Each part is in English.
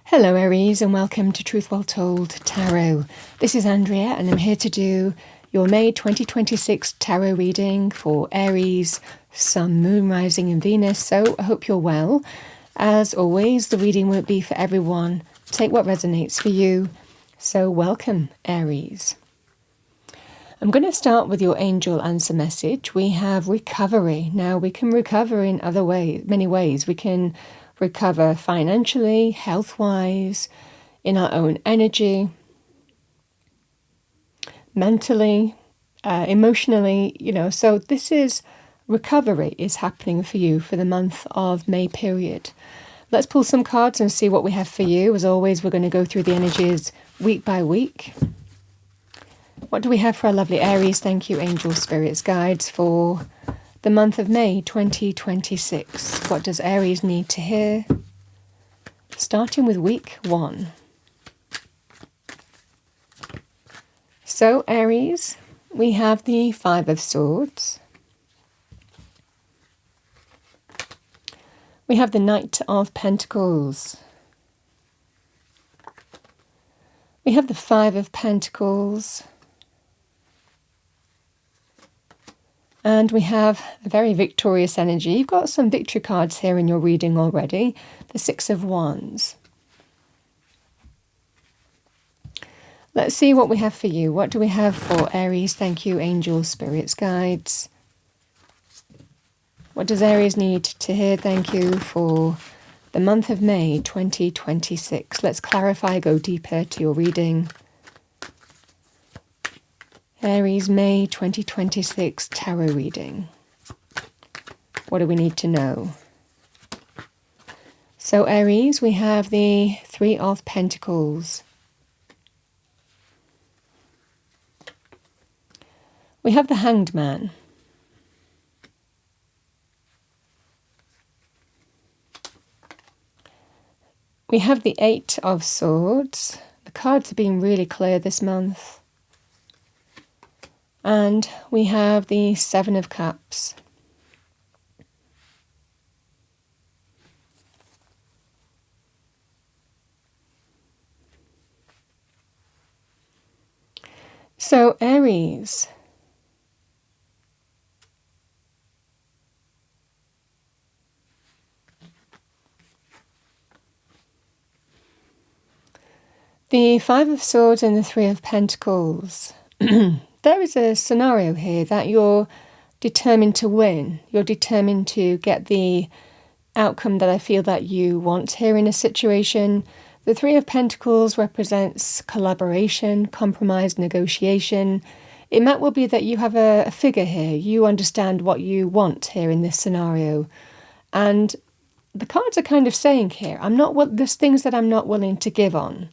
Hello Aries and welcome to Truth Well Told Tarot. This is Andrea and I'm here to do your May 2026 tarot reading for Aries, Sun, Moon, Rising and Venus. So I hope you're well. As always, the reading won't be for everyone. Take what resonates for you. So welcome Aries. I'm going to start with your angel answer message. We have recovery. Now we can recover in many ways. We can recover financially, health-wise, in our own energy, mentally, emotionally, so this is recovery is happening for you for the month of May period. Let's pull some cards and see what we have for you. As always, we're going to go through the energies week by week. What do we have for our lovely Aries? Thank you, angel spirits, guides for the month of May 2026. What does Aries need to hear? Starting with week 1. So Aries, we have the Five of Swords. We have the Knight of Pentacles. We have the Five of Pentacles. And we have a very victorious energy. You've got some victory cards here in your reading already. The Six of Wands. Let's see what we have for you. What do we have for Aries? Thank you, angels, spirits, guides. What does Aries need to hear? Thank you for the month of May 2026. Let's clarify, go deeper to your reading. Aries, May 2026 tarot reading. What do we need to know? So Aries, we have the Three of Pentacles. We have the Hanged Man. We have the Eight of Swords. The cards have been really clear this month. And we have the Seven of Cups. So Aries, the Five of Swords and the Three of Pentacles. There is a scenario here that you're determined to win. You're determined to get the outcome that I feel that you want here in a situation. The Three of Pentacles represents collaboration, compromise, negotiation. It might well be that you have a figure here. You understand what you want here in this scenario. And the cards are kind of saying here, there's things that I'm not willing to give on.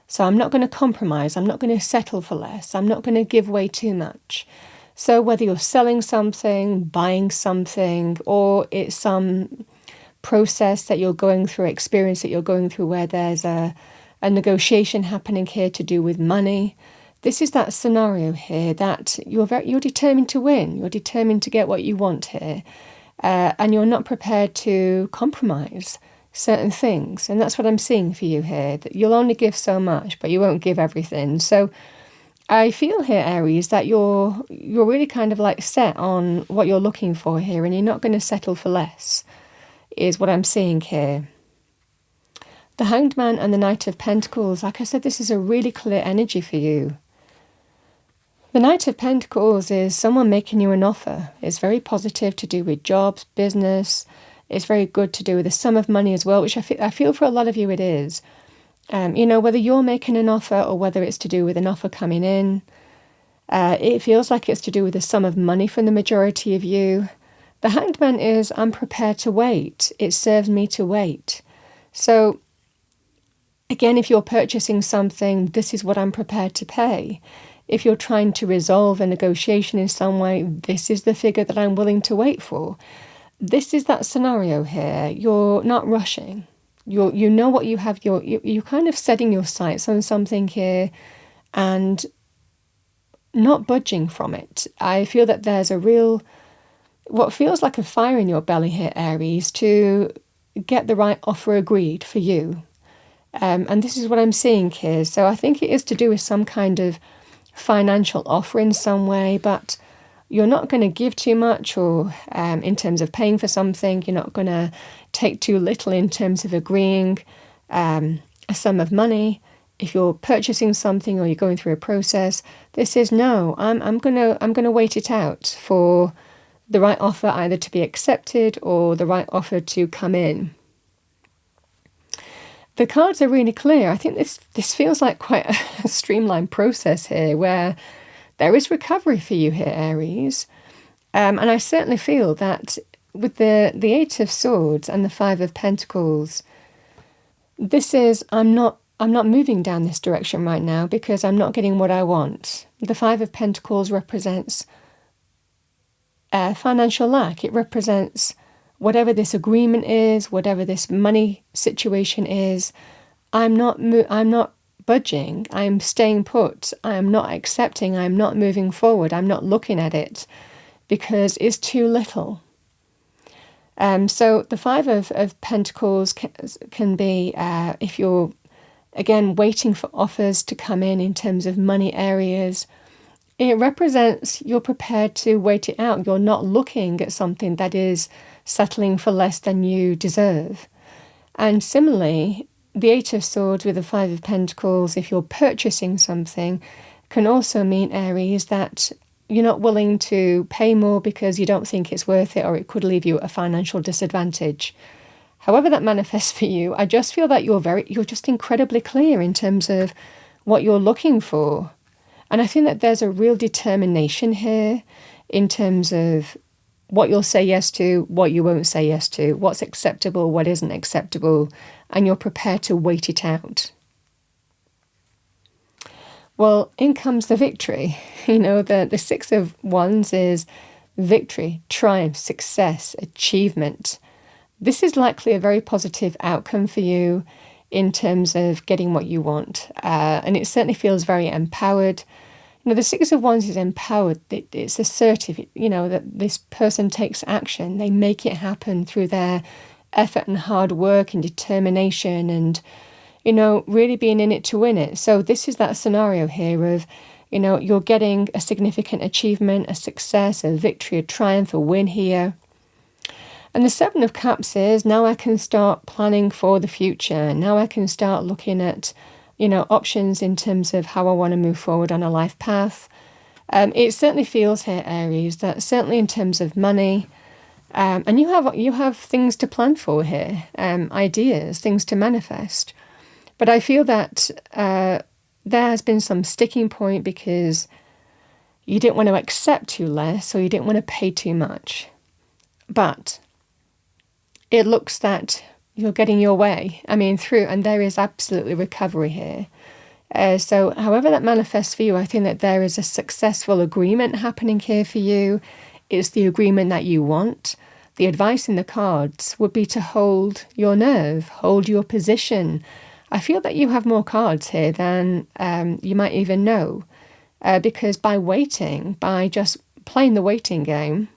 So I'm not going to compromise. I'm not going to settle for less. I'm not going to give away too much. So whether you're selling something, buying something, or it's some process that you're going through, experience that you're going through where there's a negotiation happening here to do with money. This is that scenario here that you're determined to win. You're determined to get what you want here. And you're not prepared to compromise certain things. And that's what I'm seeing for you here, that you'll only give so much, but you won't give everything. So I feel here, Aries, that you're really kind of like set on what you're looking for here, and you're not going to settle for less, is what I'm seeing here. The Hanged Man and the Knight of Pentacles, like I said, this is a really clear energy for you. The Knight of Pentacles is someone making you an offer. It's very positive, to do with jobs, business. It's very good to do with a sum of money as well, which I feel for a lot of you it is. Whether you're making an offer or whether it's to do with an offer coming in, it feels like it's to do with a sum of money from the majority of you. The Hanged Man is, I'm prepared to wait. It serves me to wait. So, again, if you're purchasing something, this is what I'm prepared to pay. If you're trying to resolve a negotiation in some way, this is the figure that I'm willing to wait for. This is that scenario here. You're not rushing. You know what you have. You're kind of setting your sights on something here and not budging from it. I feel that there's what feels like a fire in your belly here, Aries, to get the right offer agreed for you. And this is what I'm seeing here. So I think it is to do with some kind of financial offer in some way, but you're not going to give too much, or in terms of paying for something, you're not going to take too little in terms of agreeing a sum of money. If you're purchasing something or you're going through a process, this is no. I'm gonna wait it out for the right offer either to be accepted or the right offer to come in. The cards are really clear. I think this feels like quite a streamlined process here, where there is recovery for you here, Aries. And I certainly feel that with the Eight of Swords and the Five of Pentacles, this is, I'm not moving down this direction right now because I'm not getting what I want. The Five of Pentacles represents financial lack. It represents whatever this agreement is, whatever this money situation is. I'm not budging. I'm staying put. I'm not accepting. I'm not moving forward. I'm not looking at it because it's too little. So the Five of Pentacles can be, if you're, again, waiting for offers to come in terms of money areas, it represents you're prepared to wait it out. You're not looking at something that is settling for less than you deserve. And similarly, the Eight of Swords with the Five of Pentacles, if you're purchasing something, can also mean, Aries, that you're not willing to pay more because you don't think it's worth it, or it could leave you at a financial disadvantage. However that manifests for you, I just feel that you're just incredibly clear in terms of what you're looking for. And I think that there's a real determination here in terms of what you'll say yes to, what you won't say yes to, what's acceptable, what isn't acceptable, and you're prepared to wait it out. Well, in comes the victory. The Six of Wands is victory, triumph, success, achievement. This is likely a very positive outcome for you in terms of getting what you want. And it certainly feels very empowered. The Six of Wands is empowered. It's assertive, that this person takes action. They make it happen through their effort and hard work and determination and, really being in it to win it. So this is that scenario here of, you're getting a significant achievement, a success, a victory, a triumph, a win here. And the Seven of Cups is, now I can start planning for the future. Now I can start looking at, options in terms of how I want to move forward on a life path. It certainly feels here, Aries, that certainly in terms of money, and you have things to plan for here, ideas, things to manifest. But I feel that there has been some sticking point because you didn't want to accept too less, or you didn't want to pay too much. But it looks that you're getting your way. Through, and there is absolutely recovery here. So however that manifests for you, I think that there is a successful agreement happening here for you. It's the agreement that you want. The advice in the cards would be to hold your nerve, hold your position. I feel that you have more cards here than you might even know. Because by waiting, by just playing the waiting game,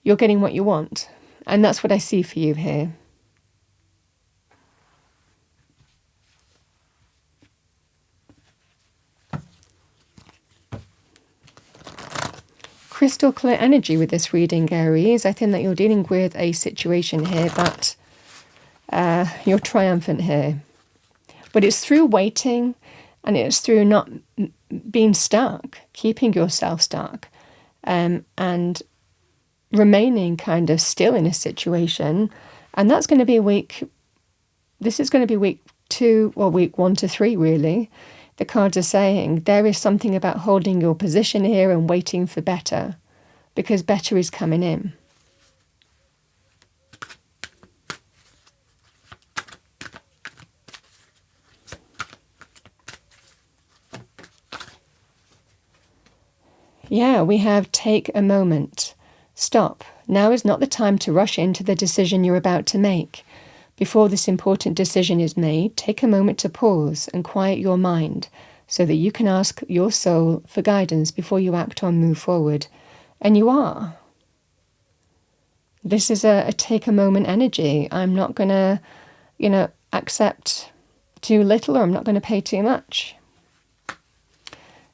you're getting what you want. And that's what I see for you here. Crystal clear energy with this reading, Aries. I think that you're dealing with a situation here, but you're triumphant here. But it's through waiting, and it's through not being stuck, keeping yourself stuck, and remaining kind of still in a situation. And that's going to be this is going to be week 2, or week 1 to 3, really. The cards are saying there is something about holding your position here and waiting for better, because better is coming in. Yeah, we have take a moment. Stop. Now is not the time to rush into the decision you're about to make. Before this important decision is made, take a moment to pause and quiet your mind so that you can ask your soul for guidance before you act or move forward. And you are. This is a take a moment energy. I'm not going to, accept too little, or I'm not going to pay too much.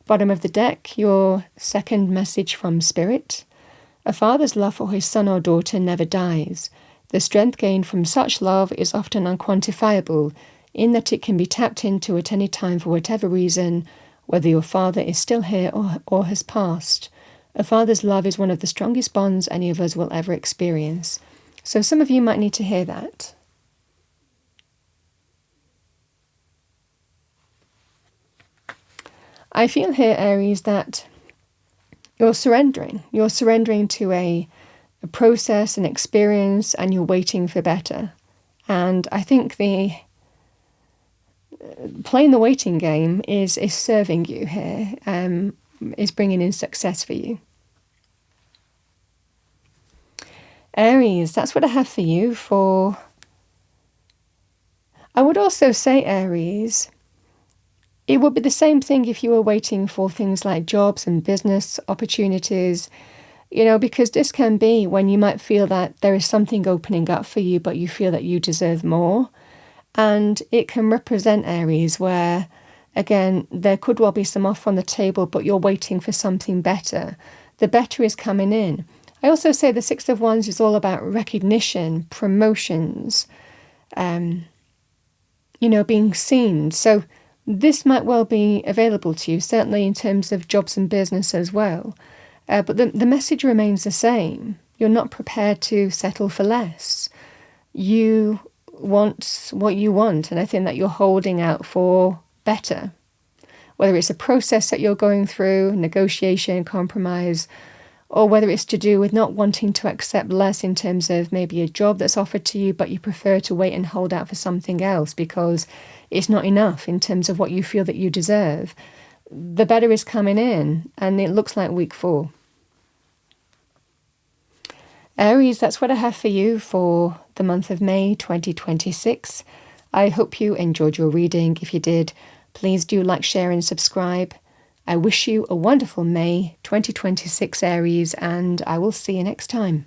Bottom of the deck, your second message from Spirit. A father's love for his son or daughter never dies. The strength gained from such love is often unquantifiable, in that it can be tapped into at any time for whatever reason, whether your father is still here or has passed. A father's love is one of the strongest bonds any of us will ever experience. So some of you might need to hear that. I feel here, Aries, that you're surrendering. You're surrendering to a process, an experience, and you're waiting for better. And I think playing the waiting game is serving you here, is bringing in success for you. Aries, that's what I have for you for... I would also say, Aries, it would be the same thing if you were waiting for things like jobs and business opportunities, because this can be when you might feel that there is something opening up for you, but you feel that you deserve more. And it can represent, Aries, where, again, there could well be some offer on the table, but you're waiting for something better. The better is coming in. I also say the Six of Wands is all about recognition, promotions, being seen. So this might well be available to you, certainly in terms of jobs and business as well. But the message remains the same. You're not prepared to settle for less. You want what you want, and I think that you're holding out for better. Whether it's a process that you're going through, negotiation, compromise, or whether it's to do with not wanting to accept less in terms of maybe a job that's offered to you, but you prefer to wait and hold out for something else because it's not enough in terms of what you feel that you deserve. The better is coming in, and it looks like week 4. Aries, that's what I have for you for the month of May 2026. I hope you enjoyed your reading. If you did, please do like, share and subscribe. I wish you a wonderful May 2026, Aries, and I will see you next time.